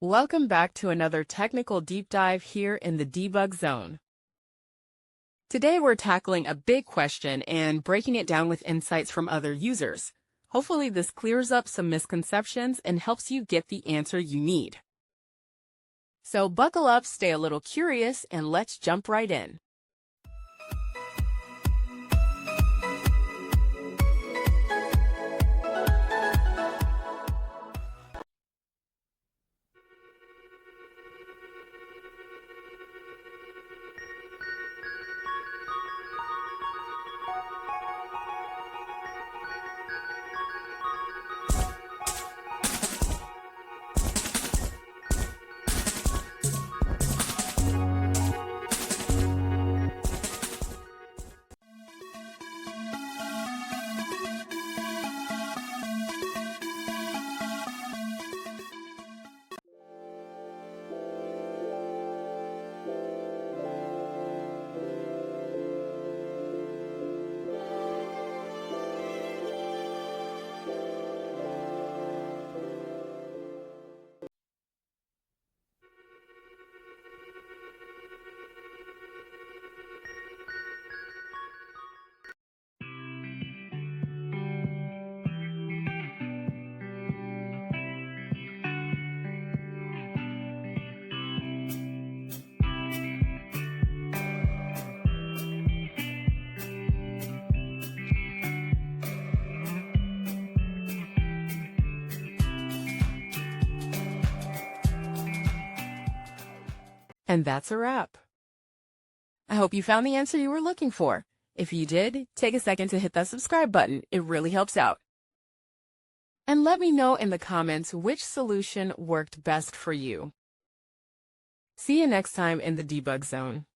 Welcome back to another technical deep dive here in the debug zone. Today we're tackling a big question and breaking it down with insights from other users. Hopefully this clears up some misconceptions and helps you get the answer you need. So buckle up, stay a little curious, and let's jump right in. And that's a wrap. I hope you found the answer you were looking for. If you did, take a second to hit that subscribe button. It really helps out. And let me know in the comments which solution worked best for you. See you next time in the debug zone.